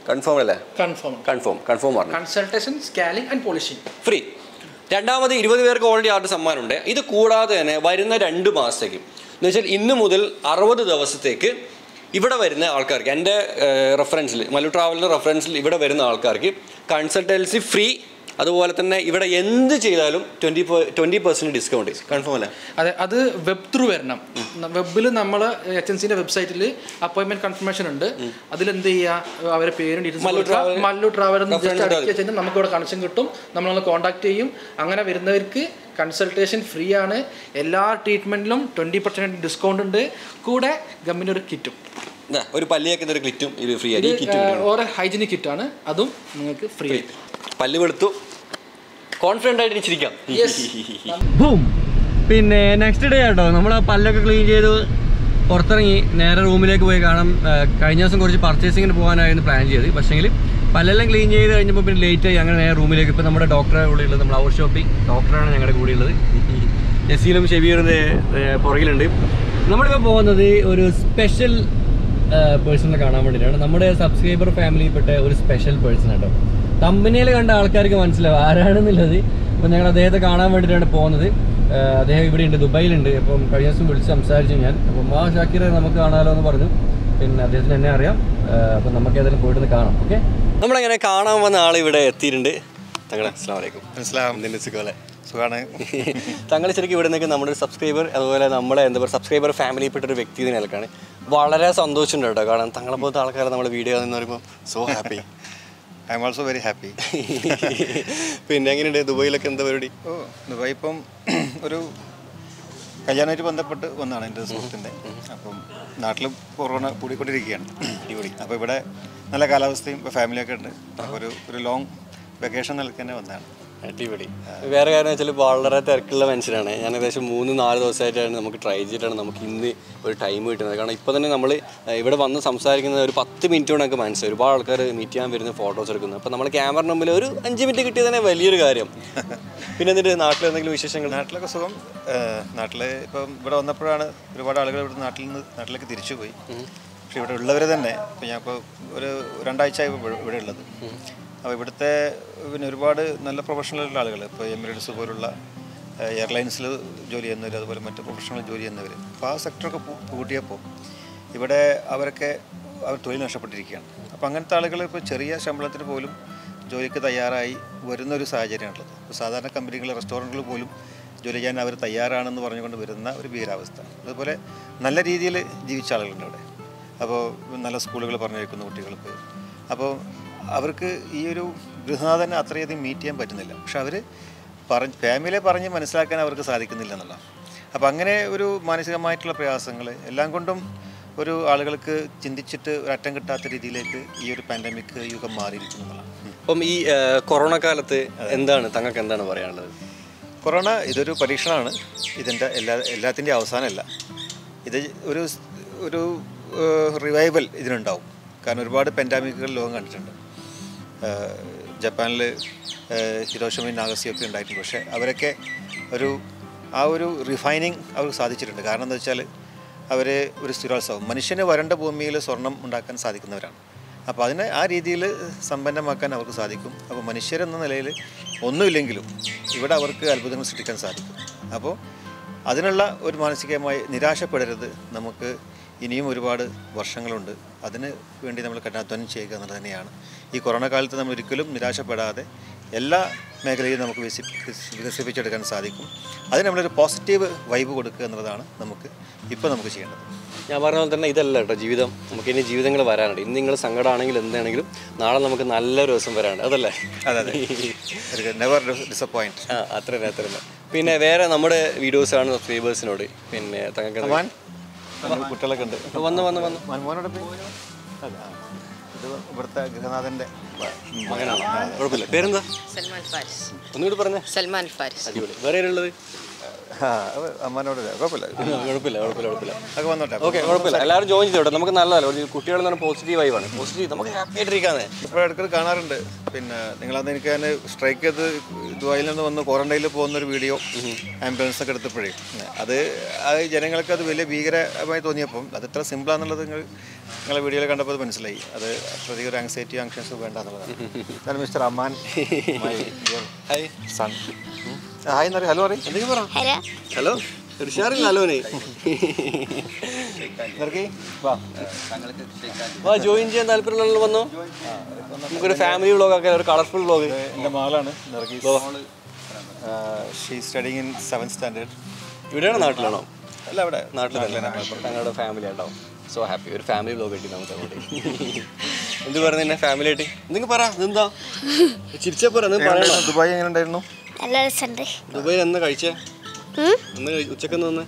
കൺഫേം അല്ലേ? കൺഫേം പറഞ്ഞു. Consultation, scanning and polishing free. രണ്ടാമത് 20 പേർക്ക് ഓൾറെഡി ആരുടെ സമ്മാനമുണ്ട്. ഇത് കൂടാതെ തന്നെ വരുന്ന 2 മാസത്തേക്ക് എന്ന് വെച്ചാൽ ഇന്ന് മുതൽ 60 ദിവസത്തേക്ക് ഇവിടെ വരുന്ന ആൾക്കാർക്ക്, എൻ്റെ റെഫറൻസിൽ, മല്ലു ട്രാവലിൻ്റെ റെഫറൻസിൽ ഇവിടെ വരുന്ന ആൾക്കാർക്ക് കൺസൾട്ടൻസി ഫ്രീ, അതുപോലെ തന്നെ ഇവിടെ എന്ത് ചെയ്താലും 20% ഡിസ്കൗണ്ട്. കൺഫേം അല്ലേ? അതെ. അത് വെബ് ത്രൂ വരണം. വെബിൽ നമ്മൾ എച്ചൻസിൻ്റെ വെബ്സൈറ്റിൽ അപ്പോയിൻമെൻറ്റ് കൺഫർമേഷൻ ഉണ്ട്. അതിലെന്ത് ചെയ്യുക, അവരുടെ പേരും ഡീറ്റെയിൽസ് മല്ലു ട്രാവൽ ജസ്റ്റ് അടിച്ചു കഴിഞ്ഞാൽ നമുക്ക് ഇവിടെ കണക്ഷൻ കിട്ടും. നമ്മളൊന്ന് കോൺടാക്ട് ചെയ്യും. അങ്ങനെ വരുന്നവർക്ക് കൺസൾട്ടേഷൻ ഫ്രീ ആണ്. എല്ലാ ട്രീറ്റ്മെൻറ്റിലും 20% ഡിസ്കൗണ്ട് ഉണ്ട്. കൂടെ ഗവൺമെൻറ് ഒരു കിറ്റും, ഒരു പല്ലിയാക്കുന്ന ഒരു കിറ്റും ഇത് ഫ്രീ ആയിട്ട്. ഓരോ ഹൈജീനിക് കിറ്റാണ്, അതും നിങ്ങൾക്ക് ഫ്രീ ആയിട്ട്. പല്ല് വെളുത്തു കോൺഫിഡൻ്റ് ആയിട്ട് ഇരിച്ചിരിക്കാം. പിന്നെ നെക്സ്റ്റ് ഡേ കേട്ടോ, നമ്മൾ ആ പല്ലൊക്കെ ക്ലീൻ ചെയ്ത് പുറത്തിറങ്ങി നേരെ റൂമിലേക്ക് പോയി കാണാം. കഴിഞ്ഞ ദിവസം കുറച്ച് പർച്ചേസിങ്ങിന് പോകാനായിരുന്നു പ്ലാൻ ചെയ്ത്. പക്ഷേങ്കിൽ പല്ലെല്ലാം ക്ലീൻ ചെയ്ത് കഴിഞ്ഞപ്പോൾ പിന്നെ ലേറ്റായി. അങ്ങനെ നേരെ റൂമിലേക്ക്. ഇപ്പോൾ നമ്മുടെ ഡോക്ടറെ കൂടെ ഉള്ളത്, നമ്മൾ അവർ ഷോപ്പിൽ ഡോക്ടറാണ് ഞങ്ങളുടെ കൂടെ ഉള്ളത്. നസീലും ഷെബീറിൻ്റെ പുറകിലുണ്ട്. നമ്മളിപ്പോൾ പോകുന്നത് ഒരു സ്പെഷ്യൽ പേഴ്സണെ കാണാൻ വേണ്ടിയിട്ടാണ്. നമ്മുടെ സബ്സ്ക്രൈബർ ഫാമിലിയിൽപ്പെട്ട ഒരു സ്പെഷ്യൽ പേഴ്സൺ കേട്ടോ. കമ്പനിയിൽ കണ്ട ആൾക്കാർക്ക് മനസ്സിലാവും ആരാണെന്നുള്ളത്. അപ്പോൾ ഞങ്ങൾ അദ്ദേഹത്തെ കാണാൻ വേണ്ടിയിട്ടാണ് പോകുന്നത്. അദ്ദേഹം ഇവിടെ ഉണ്ട്, ദുബായിലുണ്ട്. അപ്പം കഴിഞ്ഞ ദിവസം വിളിച്ച് സംസാരിച്ചു ഞാൻ. അപ്പം ഷാക്കിറെ നമുക്ക് കാണാമല്ലോ എന്ന് പറഞ്ഞു. പിന്നെ അദ്ദേഹത്തിന് എന്നെ അറിയാം. അപ്പം നമുക്ക് ഏതായാലും പോയിട്ട് കാണാം. ഓക്കെ. നമ്മളങ്ങനെ കാണാൻ വന്ന ആൾ ഇവിടെ എത്തിയിട്ടുണ്ട്. തങ്ങളെ അസ്സലാമു അലൈക്കും. എന്തിൻ്റെ സുഖമല്ലേ? സുഖമാണ്. തങ്ങൾ ശരിക്കും ഇവിടെ നിന്നൊക്കെ നമ്മുടെ സബ്സ്ക്രൈബർ, അതുപോലെ നമ്മളെ എന്താ പറയുക സബ്സ്ക്രൈബർ ഫാമിലിയിൽപ്പെട്ടൊരു വ്യക്തി നിലക്കാണ്. വളരെ സന്തോഷമുണ്ട് കേട്ടോ. കാരണം തങ്ങളെ പോലത്തെ ആൾക്കാരെ നമ്മുടെ വീഡിയോ എന്ന് പറയുമ്പോൾ so happy. I am also very happy. പിന്നെ എങ്ങനെയുണ്ട് ദുബായിലൊക്കെ എന്താ പരിപാടി? ദുബായ് ഇപ്പം ഒരു കല്യാണമായിട്ട് ബന്ധപ്പെട്ട് വന്നതാണ് എൻ്റെ സുഹൃത്തിൻ്റെ. അപ്പം നാട്ടിൽ കൊറോണ കൂടിക്കൊണ്ടിരിക്കുകയാണ്. അടിപൊളി. അപ്പോൾ ഇവിടെ നല്ല കാലാവസ്ഥയും ഇപ്പോൾ ഫാമിലിയൊക്കെ ഉണ്ട്. അപ്പോൾ ഒരു ലോങ് വെക്കേഷൻ നിലയ്ക്ക് തന്നെ വന്നതാണ്. അടിപൊളി. വേറെ കാര്യം വെച്ചാൽ വളരെ തിരക്കുള്ള മനുഷ്യരാണ്. ഞാൻ ഏകദേശം 3-4 ദിവസമായിട്ടാണ് നമുക്ക് ട്രൈ ചെയ്തിട്ടാണ് നമുക്ക് ഇന്ന് ഒരു ടൈം കിട്ടുന്നത്. കാരണം ഇപ്പോൾ തന്നെ നമ്മൾ ഇവിടെ വന്ന് സംസാരിക്കുന്നത് ഒരു 10 മിനിറ്റ് കൊണ്ട് നമുക്ക് മനസ്സിലായി. ഒരുപാട് ആൾക്കാർ മീറ്റ് ചെയ്യാൻ വരുന്ന ഫോട്ടോസ് എടുക്കുന്നത്. അപ്പോൾ നമ്മൾ ക്യാമറ മുമ്പിൽ ഒരു 5 മിനിറ്റ് കിട്ടിയത് തന്നെ വലിയൊരു കാര്യം. പിന്നെ എന്നിട്ട് നാട്ടിൽ എന്തെങ്കിലും വിശേഷങ്ങൾ? നാട്ടിലൊക്കെ സുഖം. നാട്ടിൽ ഇപ്പം ഇവിടെ വന്നപ്പോഴാണ് ഒരുപാട് ആളുകൾ ഇവിടെ നാട്ടിലേക്ക് തിരിച്ചു പോയി. പക്ഷെ ഇവിടെ ഉള്ളവർ തന്നെ ഇപ്പം ഞാൻ ഇപ്പോൾ ഒരു 2 ആഴ്ചയായി ഇവിടെ ഉള്ളത്. അപ്പോൾ ഇവിടുത്തെ പിന്നെ ഒരുപാട് നല്ല പ്രൊഫഷണൽ ആളുകൾ, ഇപ്പോൾ എമിറേറ്റ്സ് പോലുള്ള എയർലൈൻസിൽ ജോലി ചെയ്യുന്നവർ, അതുപോലെ മറ്റ് പ്രൊഫഷണൽ ജോലി ചെയ്യുന്നവർ, അപ്പോൾ ആ സെക്ടറൊക്കെ കൂട്ടിയപ്പോൾ ഇവിടെ അവർ തൊഴിൽ നഷ്ടപ്പെട്ടിരിക്കുകയാണ്. അപ്പോൾ അങ്ങനത്തെ ആളുകൾ ഇപ്പോൾ ചെറിയ ശമ്പളത്തിന് പോലും ജോലിക്ക് തയ്യാറായി വരുന്നൊരു സാഹചര്യമാണുള്ളത്. ഇപ്പോൾ സാധാരണ കമ്പനികൾ, റെസ്റ്റോറൻറ്റുകൾ പോലും ജോലി ചെയ്യാൻ അവർ തയ്യാറാണെന്ന് പറഞ്ഞുകൊണ്ട് വരുന്ന ഒരു ഭീകരാവസ്ഥ. അതുപോലെ നല്ല രീതിയിൽ ജീവിച്ച ആളുകളുണ്ട് ഇവിടെ. അപ്പോൾ നല്ല സ്കൂളുകൾ പറഞ്ഞേക്കുന്ന കുട്ടികൾക്ക്. അപ്പോൾ അവർക്ക് ഈ ഒരു ഗൃഹനാഥനെ അത്രയധികം മീറ്റ് ചെയ്യാൻ പറ്റുന്നില്ല. പക്ഷെ അവർ ഫാമിലിയെ പറഞ്ഞ് മനസ്സിലാക്കാൻ അവർക്ക് സാധിക്കുന്നില്ല എന്നുള്ളതാണ്. അപ്പോൾ അങ്ങനെ ഒരു മാനസികമായിട്ടുള്ള പ്രയാസങ്ങൾ എല്ലാം കൊണ്ടും ഒരു ആളുകൾക്ക് ചിന്തിച്ചിട്ട് ഒരറ്റം കിട്ടാത്ത രീതിയിലേക്ക് ഈ ഒരു പാൻഡമിക് യുഗം മാറിയിരിക്കുന്നതാണ്. അപ്പം ഈ കൊറോണ കാലത്ത് തങ്ങൾക്ക് എന്താണ് പറയാനുള്ളത്? കൊറോണ ഇതൊരു പരീക്ഷണമാണ്. ഇതിൻ്റെ എല്ലാത്തിൻ്റെ അവസാനമല്ല. ഇത് ഒരു റിവൈവൽ ഇതിനുണ്ടാവും. കാരണം ഒരുപാട് പാൻഡമിക്കുകൾ ലോകം കണ്ടിട്ടുണ്ട്. ജപ്പാനിൽ ഹിരോഷിമയും നാഗസാക്കിയൊക്കെ ഉണ്ടായിട്ടുണ്ട്. പക്ഷേ അവരൊക്കെ ആ ഒരു റിഫൈനിങ് അവർക്ക് സാധിച്ചിട്ടുണ്ട്. കാരണം എന്താ വെച്ചാൽ അവർ ഒരു സ്ഥിരോത്സവം, മനുഷ്യന് വരണ്ട ഭൂമിയിൽ സ്വർണം ഉണ്ടാക്കാൻ സാധിക്കുന്നവരാണ്. അപ്പോൾ അതിനെ ആ രീതിയിൽ സമ്പന്നമാക്കാൻ അവർക്ക് സാധിക്കും. അപ്പോൾ മനുഷ്യരെന്ന നിലയിൽ ഒന്നുമില്ലെങ്കിലും ഇവിടെ അവർക്ക് അത്ഭുതങ്ങൾ സൃഷ്ടിക്കാൻ സാധിക്കും. അപ്പോൾ അതിനുള്ള ഒരു മാനസികമായി നിരാശപ്പെടരുത്. നമുക്ക് ഇനിയും ഒരുപാട് വർഷങ്ങളുണ്ട്. അതിന് വേണ്ടി നമ്മൾ കഠിനാധ്വാനം ചെയ്യുക എന്നുള്ളത് തന്നെയാണ്. ഈ കൊറോണ കാലത്ത് നമ്മൾ ഒരിക്കലും നിരാശപ്പെടാതെ എല്ലാ മേഖലയും നമുക്ക് വികസിപ്പിച്ചെടുക്കാൻ സാധിക്കും. അതിന് നമ്മളൊരു പോസിറ്റീവ് വൈബ് കൊടുക്കുക എന്നുള്ളതാണ് നമുക്ക് ചെയ്യേണ്ടത്. ഞാൻ പറഞ്ഞ പോലെ തന്നെ ഇതല്ല കേട്ടോ ജീവിതം. നമുക്ക് ഇനി ജീവിതങ്ങൾ വരാനുണ്ട്. ഇന്ന് നിങ്ങൾ സങ്കടമാണെങ്കിലും എന്താണെങ്കിലും നാളെ നമുക്ക് നല്ലൊരു ദിവസം വരാനുണ്ട്. അതല്ലേ? അതെ. Never disappoint. അത്ര പിന്നെ വേറെ നമ്മുടെ വീഡിയോസാണ് സബ്സ്ക്രൈബേഴ്സിനോട് പിന്നെ തങ്ങൾക്ക് കുട്ടികളൊക്കെ ഉണ്ട്. വന്ന് മോനോട് ഇത് ഇവിടുത്തെ ഗൃഹനാഥൻ്റെ മകനാണ്. കുഴപ്പമില്ല. പേരെന്താ? സൽമാൻ ഫാരിസ്. ഒന്നുകൂടി പറഞ്ഞേ. സൽമാൻ ഫാരിസ്. അടിപൊളി. വേറെ ഉള്ളത്? അമ്മനോട് കുഴപ്പമില്ല. അതൊക്കെ വന്നോട്ടെ. ഓക്കെ, കുഴപ്പമില്ല. എല്ലാവരും ജോയിൻ ചെയ്തോട്ടെ. നമുക്ക് നല്ലതല്ല. കുട്ടികളെന്ന് പറഞ്ഞാൽ പോസിറ്റീവ് വൈബാണ്. പോസിറ്റീവ് നമുക്ക് ഹാപ്പി ആയിട്ടിരിക്കാതെ. ഇപ്പോൾ ഇടയ്ക്ക് കാണാറുണ്ട്. പിന്നെ നിങ്ങളന്ന് എനിക്ക് ഞാൻ സ്ട്രൈക്ക് ചെയ്ത് ദുബായിൽ നിന്ന് വന്ന് ക്വാറന്റൈനിൽ പോകുന്നൊരു വീഡിയോ ആംബുലൻസൊക്കെ എടുത്തപ്പോഴേ അത് ജനങ്ങൾക്ക് അത് വലിയ ഭീകരമായി തോന്നിയപ്പം അത് എത്ര സിമ്പിളാണെന്നുള്ളത് നിങ്ങളെ വീഡിയോയിൽ കണ്ടപ്പോൾ അത് മനസ്സിലായി. അത് അത്രയധികം ഒരു ആങ്സൈറ്റി ആങ്ഷൻസ് വേണ്ട എന്നുള്ളതാണ്. മിസ്റ്റർ അമ്മാൻ, ഹായ് സൺ. ഹായ് എന്നറിയ. ഹലോ പറയും. എന്തെങ്കിലും പറ. ഹലോ. ഋഷാറില്ല ഹലോനെ. വാ, ജോയിൻ ചെയ്യാൻ താല്പര്യമുള്ള വന്നോ. നമുക്കൊരു ഫാമിലി വ്ളോഗ് ആക്കാൻ, ഒരു കളർഫുൾ വ്ളോഗ്. എൻ്റെ മകളാണ് she studying in 7th standard. ഇവിടെയാണോ നാട്ടിലാണോ? അല്ല, അവിടെ നാട്ടിൽ തന്നെ. ഞങ്ങളുടെ ഫാമിലി ആയിട്ടാവും. So happy. ഒരു ഫാമിലി വ്ളോഗ് കിട്ടി നമുക്ക് അങ്ങോട്ട്. എന്ത് പറയുന്നത് ഫാമിലി ആയിട്ട്? എന്തെങ്കിലും പറ. ഇതെന്താ ചിരിച്ചാ പറ. ദുബായ് എങ്ങനെ ഉണ്ടായിരുന്നു? ദുബായിൽ എന്നാ കഴിച്ചേ? ഒന്ന് ഉച്ചക്കെന്ന് വന്ന്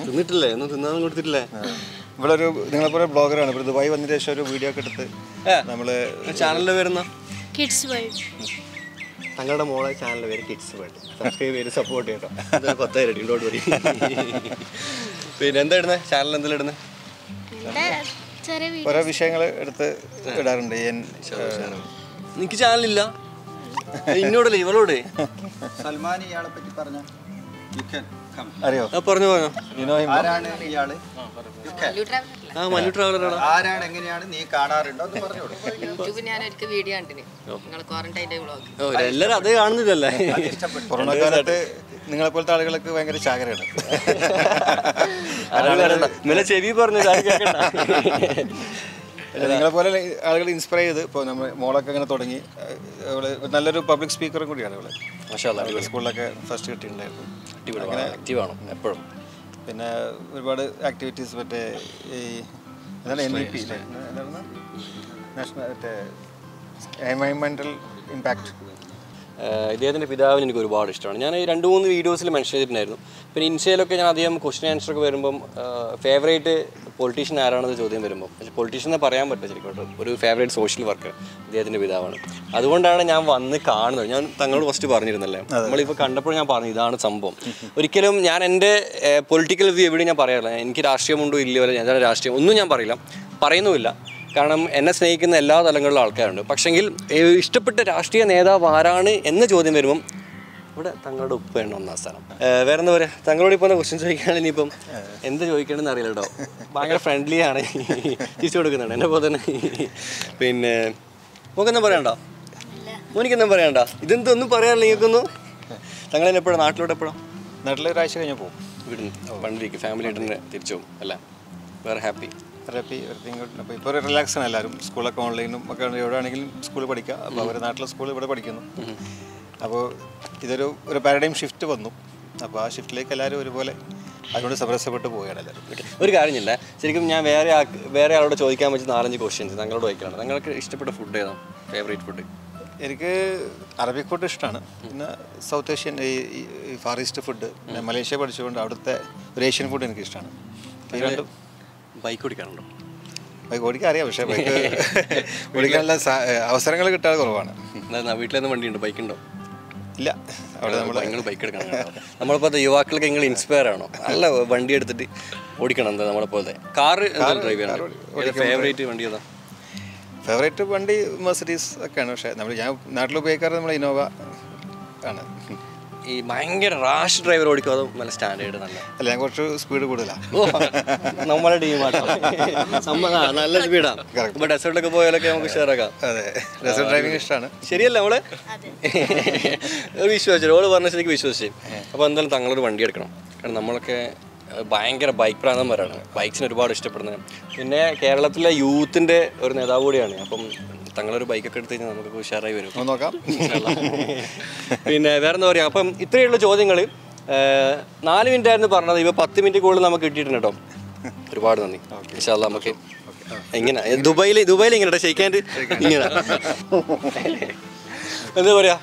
തിന്നിട്ടില്ലേ? ഒന്നും തിന്നാൻ കൊടുത്തിട്ടില്ലേ? ഇവിടെ ഒരു നിങ്ങളെപ്പോലെ ബ്ലോഗറാണ്. ഇവിടെ ദുബായ് വന്നതിന് ശേഷം ഒരു വീഡിയോ ഒക്കെ എടുത്ത് നമ്മള് ചാനലിന്റെ പേരെന്നാ? Kids world. തങ്ങളുടെ മോളെ ചാനലിന്റെ പേര് കിഡ്സ് വേൾഡ്. സബ്സ്ക്രൈബ് ചെയ്ത് സപ്പോർട്ട് ചെയ്യട്ടോ. 10,000 ഇങ്ങോട്ട് വരും. പിന്നെ എന്താ ഇടുന്നത്? ചാനൽ എന്തെല്ലാം ഇടുന്നത്? ഓരോ വിഷയങ്ങൾ എടുത്ത് ഇടാറുണ്ട്. എനിക്ക് ചാനലില്ല. ഇന്നോടല്ലേ ഇവളോട്? സൽമാൻ ഇയാളെ പറ്റി പറഞ്ഞ അറിയോ? പറഞ്ഞു. ആരാണ് ഇയാള്? മല്ലു ട്രാവലറാണ്. ആരാണ്, എങ്ങനെയാണ്, നീ കാണാറുണ്ടോ എന്ന് പറഞ്ഞോളൂ. യൂട്യൂബിൽ ഞാൻ ഒരിക്കൽ വീഡിയോ കണ്ടിന്. നിങ്ങൾ ക്വാറന്റൈൻ്റെ വ്ളോഗ്. എല്ലാരും അതേ കാണുന്നില്ലല്ലേ? കൊറോണ കാലത്ത് നിങ്ങളെ പോലത്തെ ആളുകൾക്ക് ഭയങ്കര ചാകരയാണ്. ചെവി പറഞ്ഞു. നിങ്ങളെപ്പോലെ ആളുകൾ ഇൻസ്പയർ ചെയ്ത് ഇപ്പോൾ നമ്മൾ മോളൊക്കെ അങ്ങനെ തുടങ്ങി. അവള് നല്ലൊരു പബ്ലിക് സ്പീക്കറും കൂടിയാണ്. അവള് സ്കൂളിലൊക്കെ ഫസ്റ്റ് കിട്ടിയിട്ടുണ്ടായിരുന്നു. അങ്ങനെ ആക്റ്റീവാണ് എപ്പോഴും. പിന്നെ ഒരുപാട് ആക്ടിവിറ്റീസ് മറ്റേ ഈ എന്താണ് NVP നാഷണൽ മറ്റേ എൻവയോൺമെൻ്റൽ ഇമ്പാക്റ്റ്. ഇദ്ദേഹത്തിൻ്റെ പിതാവിന് എനിക്ക് ഒരുപാട് ഇഷ്ടമാണ്. ഞാൻ 2-3 വീഡിയോസിൽ മെൻഷൻ ചെയ്തിട്ടുണ്ടായിരുന്നു. പിന്നെ ഇൻസ്റ്റയിലൊക്കെ ഞാൻ അധികം ക്വസ്റ്റ്യൻ ആൻസറൊക്കെ വരുമ്പം ഫേവറേറ്റ് പൊളിറ്റീഷ്യൻ ആരാണെന്ന് ചോദ്യം വരുമ്പോൾ പൊളിറ്റീഷ്യൻ എന്ന് പറയാൻ പറ്റില്ല ശരിക്കും കേട്ടോ. ഒരു ഫേവറേറ്റ് സോഷ്യൽ വർക്കർ ഇദ്ദേഹത്തിൻ്റെ പിതാവാണ്. അതുകൊണ്ടാണ് ഞാൻ വന്ന് കാണുന്നത്. ഞാൻ തങ്ങളോട് ഫസ്റ്റ് പറഞ്ഞിരുന്നല്ലേ, നമ്മളിപ്പോൾ കണ്ടപ്പോൾ ഞാൻ പറഞ്ഞു ഇതാണ് സംഭവം. ഒരിക്കലും ഞാൻ എൻ്റെ പൊളിറ്റിക്കൽ വ്യൂ എവിടെയും ഞാൻ പറയാറില്ല. എനിക്ക് രാഷ്ട്രീയമുണ്ടോ ഇല്ലയോ, ഞാൻ രാഷ്ട്രീയം ഒന്നും ഞാൻ പറയുന്നുമില്ല. കാരണം എന്നെ സ്നേഹിക്കുന്ന എല്ലാ തലങ്ങളിലും ആൾക്കാരുണ്ട്. പക്ഷെങ്കിൽ ഇഷ്ടപ്പെട്ട രാഷ്ട്രീയ നേതാവ് ആരാണ് എന്ന ചോദ്യം വരുമ്പം ഇവിടെ തങ്ങളുടെ ഉപ്പയാണ് 1ാം സ്ഥാനം. വേറെ എന്താ പറയുക, തങ്ങളോട് ഇപ്പോൾ ക്വസ്റ്റ്യൻ ചോദിക്കുകയാണ്. ഇനിയിപ്പം എന്ത് ചോദിക്കണമെന്ന് അറിയില്ല കേട്ടോ. ഭയങ്കര ഫ്രണ്ട്ലി ആണ്, തിരിച്ചു കൊടുക്കുന്നുണ്ട് എന്നെ പോലെ തന്നെ. പിന്നെ മോക്കെന്താ പറയണ്ടോ? മോനിക്കെന്താ പറയണ്ട? ഇതെന്തൊന്നും പറയാറില്ല നിങ്ങൾക്കൊന്നും. തങ്ങളെന്നെ എപ്പോഴാണ് നാട്ടിലോട്ട്? എപ്പോഴാണ് നാട്ടിൽ? ഒരാഴ്ച കഴിഞ്ഞ് പോകും. ഇവിടുന്ന് പണ്ടിരിക്കും ഫാമിലി ആയിട്ട് തന്നെ തിരിച്ചു പോകും അല്ല? വേറെ ഹാപ്പി എവറിത്തിങ് ഗുഡ്. അപ്പോൾ ഇപ്പോൾ ഒരു റിലാക്സാണ് എല്ലാവരും. സ്കൂളൊക്കെ ഓൺലൈനും ഒക്കെ എവിടെയാണെങ്കിലും സ്കൂളിൽ പഠിക്കുക. അപ്പോൾ അവർ നാട്ടിലെ സ്കൂൾ ഇവിടെ പഠിക്കുന്നു. അപ്പോൾ ഇതൊരു പാരഡൈം ഷിഫ്റ്റ് വന്നു. അപ്പോൾ ആ ഷിഫ്റ്റിലേക്ക് എല്ലാവരും ഒരുപോലെ അതുകൊണ്ട് സമരസപ്പെട്ട് പോവുകയാണ് എല്ലാവരും. ഒരു കാര്യമില്ല, ശരിക്കും ഞാൻ വേറെ ആളോട് ചോദിക്കാൻ പറ്റുന്ന 4-5 ക്വസ്റ്റ്യൻസ് തങ്ങളോട് ചോദിക്കാണ്. നിങ്ങൾക്ക് ഇഷ്ടപ്പെട്ട ഫുഡ് ഏതാണ്? Favourite food? എനിക്ക് അറബിക് ഫുഡ് ഇഷ്ടമാണ്. പിന്നെ സൗത്ത് ഏഷ്യൻ ഈ ഫാർ ഈസ്റ്റ് ഫുഡ്, പിന്നെ മലേഷ്യ പഠിച്ചുകൊണ്ട് അവിടുത്തെ ഒരു ഏഷ്യൻ ഫുഡ് എനിക്ക് ഇഷ്ടമാണ്. രണ്ടും. ബൈക്ക് ഓടിക്കാറുണ്ടോ? ബൈക്ക് ഓടിക്കാൻ അറിയാം, പക്ഷേ ബൈക്ക് ഓടിക്കാനുള്ള അവസരങ്ങൾ കിട്ടാതെ കുറവാണ്. വീട്ടിലെന്ന് വണ്ടിയുണ്ടോ? ബൈക്കുണ്ടോ? ഇല്ല. അവിടെ നിങ്ങൾ ബൈക്ക് എടുക്കണം. നമ്മളിപ്പോൾ യുവാക്കൾക്ക് നിങ്ങൾ ഇൻസ്പയർ ആണോ? നല്ല വണ്ടി എടുത്തിട്ട് ഓടിക്കണം. എന്താ നമ്മളെപ്പോലെ കാറ് ഡ്രൈവ് ചെയ്യണം. ഫേവറേറ്റ് വണ്ടി ഏതാ? ഫേവറേറ്റ് വണ്ടി മെർസിഡീസ് ഒക്കെയാണ്. പക്ഷേ ഞാൻ നാട്ടിൽ ഉപയോഗിക്കാറ് നമ്മൾ ഇന്നോവ ആണ്. ഈ ഭയങ്കര റാഷ് ഡ്രൈവർ ഓടിക്കും അതോ നല്ല സ്റ്റാൻഡേർഡ് നല്ല? അല്ല ഞാൻ കുറച്ച് സ്പീഡ് കൂടുതലാണ്. നമ്മളെ ടീമാട്ടോ, നല്ല സ്പീഡാണ്. ഇപ്പൊ ഡെസേർട്ടിലൊക്കെ പോയാലൊക്കെ നമുക്ക് ഷെയറാക്കാം. അതെ, ഡെസേർട്ട് ഡ്രൈവിംഗ് ഇഷ്ടമാണ്. ശരിയല്ല നമ്മള് വിശ്വസിച്ചു, ഓള് പറഞ്ഞ ശരിക്കും വിശ്വസിച്ചു. അപ്പോൾ എന്തായാലും തങ്ങളൊരു വണ്ടി എടുക്കണം. കാരണം നമ്മളൊക്കെ ഭയങ്കര ബൈക്ക് പ്രാന്തന്മാരാണ്, ബൈക്സിന് ഒരുപാട് ഇഷ്ടപ്പെടുന്നത്. പിന്നെ കേരളത്തിലെ യൂത്തിൻ്റെ ഒരു നേതാവ് കൂടിയാണ്. അപ്പം തങ്ങളൊരു ബൈക്കൊക്കെ എടുത്ത് കഴിഞ്ഞാൽ നമുക്ക് ഉഷാറായി വരും. നോക്കാം. പിന്നെ വേറെ എന്താ പറയുക, അപ്പം ഇത്രയുള്ള ചോദ്യങ്ങൾ 4 മിനിറ്റ് ആയിരുന്നു പറഞ്ഞത്. ഇപ്പോൾ 10 മിനിറ്റ് കൂടുതൽ നമുക്ക് കിട്ടിയിട്ടുണ്ട് കേട്ടോ. ഒരുപാട് നന്ദി. ഇൻഷാ അല്ലാഹ് നമുക്ക് ഇങ്ങനെ ദുബായിൽ ഇങ്ങനെ ഷെയ്ക്കാൻഡ് ഇങ്ങനെ എന്താ പറയുക,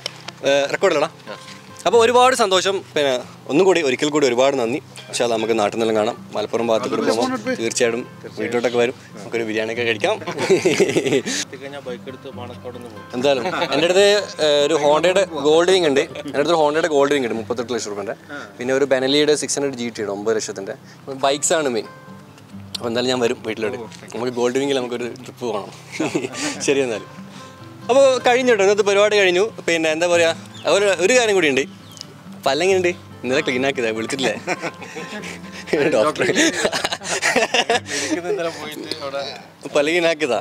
റെക്കോർഡിലടാ. അപ്പോൾ ഒരുപാട് സന്തോഷം. പിന്നെ ഒരിക്കൽ കൂടി ഒരുപാട് നന്ദി. പക്ഷേ അത് നമുക്ക് നാട്ടിൽ നിന്നെല്ലാം കാണാം. മലപ്പുറം ഭാഗത്ത് കൂടി പോകുമ്പോൾ തീർച്ചയായിട്ടും വീട്ടിലോട്ടൊക്കെ വരും, നമുക്കൊരു ബിരിയാണിയൊക്കെ കഴിക്കാം. എന്തായാലും എൻ്റെ അടുത്ത് ഒരു ഹോണ്ടയുടെ ഗോൾഡ് വിങ് ഉണ്ട്. എൻ്റെ അടുത്ത് ഒരു ഹോണ്ടയുടെ ഗോൾഡ് വിങ് ഉണ്ട് 38 ലക്ഷം രൂപേൻ്റെ. പിന്നെ ഒരു ബെനലിയുടെ 600 GT ഉണ്ട് 9 ലക്ഷത്തിൻ്റെ. ബൈക്സാണ് മെയിൻ. അപ്പോൾ എന്തായാലും ഞാൻ വരും വീട്ടിലോട്ട്. നമുക്ക് ഗോൾഡ് വിങ്ങിൽ നമുക്കൊരു ട്രിപ്പ് പോകണം. ശരി എന്നാലും. അപ്പോൾ കഴിഞ്ഞു കേട്ടോ, ഇന്നത്തെ പരിപാടി കഴിഞ്ഞു. പിന്നെ എന്താ പറയുക, ഒരു കാര്യം കൂടി ഉണ്ട്. പല്ലെങ്ങനെയുണ്ട്? ഇന്നലെ ക്ലീൻ ആക്കിയതാ, വിളിച്ചിട്ടില്ലേ ഡോക്ടർ? പല്ല് ക്ലീൻ ആക്കിയതാ.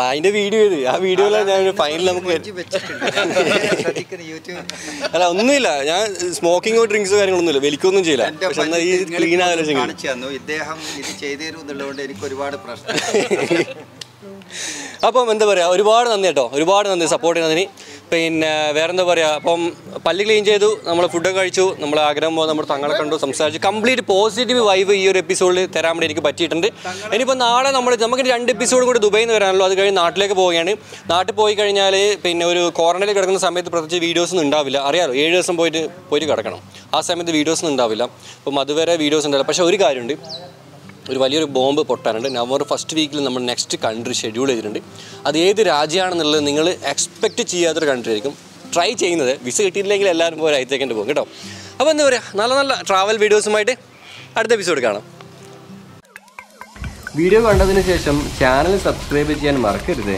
അതിന്റെ വീഡിയോ ചെയ്ത് ആ വീഡിയോയിലാണ് ഞാൻ ഫൈനൽ നമുക്ക് അല്ല ഒന്നുമില്ല. ഞാൻ സ്മോക്കിങ്ങോ ഡ്രിങ്ക്സോ കാര്യങ്ങളൊന്നുമില്ല, വലിക്കൊന്നും ചെയ്യില്ല. പക്ഷെ എന്നാൽ ഈ ക്ലീൻ ആകലോ ഇദ്ദേഹം ഇത് ചെയ്തു തരുന്നുള്ളതുകൊണ്ട് എനിക്ക് ഒരുപാട് പ്രശ്നം. അപ്പം എന്താ പറയുക, ഒരുപാട് നന്ദി കേട്ടോ, ഒരുപാട് നന്ദി സപ്പോർട്ട് ചെയ്യുന്നതിന്. പിന്നെ വേറെന്താ പറയുക, അപ്പം പല്ല് ക്ലീൻ ചെയ്തു, നമ്മൾ ഫുഡൊക്കെ കഴിച്ചു, നമ്മൾ ആഗ്രഹം പോകുമ്പോൾ നമ്മൾ തങ്ങളെ കണ്ടു, സംസാരിച്ചു. കംപ്ലീറ്റ് പോസിറ്റീവ് വൈബ് ഈ ഒരു എപ്പിസോഡിൽ തരാൻ വേണ്ടി എനിക്ക് പറ്റിയിട്ടുണ്ട്. ഇനിയിപ്പോൾ നാളെ നമുക്ക് 2 എപ്പിസോഡ് കൂടി ദുബൈയിൽ നിന്ന് വരാനല്ലോ. അത് കഴിഞ്ഞ് നാട്ടിലേക്ക് പോവുകയാണ്. നാട്ടിൽ പോയി കഴിഞ്ഞാൽ പിന്നെ ഒരു ക്വാറന്റൈനിൽ കിടക്കുന്ന സമയത്ത് പ്രത്യേകിച്ച് വീഡിയോസൊന്നും ഉണ്ടാവില്ല. അറിയാലോ, 7 ദിവസം പോയിട്ട് കിടക്കണം. ആ സമയത്ത് വീഡിയോസൊന്നും ഉണ്ടാവില്ല. അപ്പം അതുവരെ വീഡിയോസ് ഉണ്ടാവില്ല. പക്ഷേ ഒരു കാര്യമുണ്ട്, ഒരു വലിയൊരു ബോംബ് പൊട്ടാനുണ്ട്. നവംബർ 1st വീക്കിൽ നമ്മൾ നെക്സ്റ്റ് കൺട്രി ഷെഡ്യൂൾ ചെയ്തിട്ടുണ്ട്. അത് ഏത് രാജ്യമാണെന്നുള്ളത് നിങ്ങൾ എക്സ്പെക്റ്റ് ചെയ്യാത്തൊരു കൺട്രി ആയിരിക്കും. ട്രൈ ചെയ്യുന്നത്. വിസ കിട്ടിയില്ലെങ്കിൽ എല്ലാവരും പോയി അയച്ചേക്കേണ്ടി പോകും കേട്ടോ. അപ്പോൾ എന്താ പറയുക, നല്ല നല്ല ട്രാവൽ വീഡിയോസുമായിട്ട് അടുത്ത എപ്പിസോഡ് കാണാം. വീഡിയോ കണ്ടതിന് ശേഷം ചാനൽ സബ്സ്ക്രൈബ് ചെയ്യാൻ മറക്കരുത്.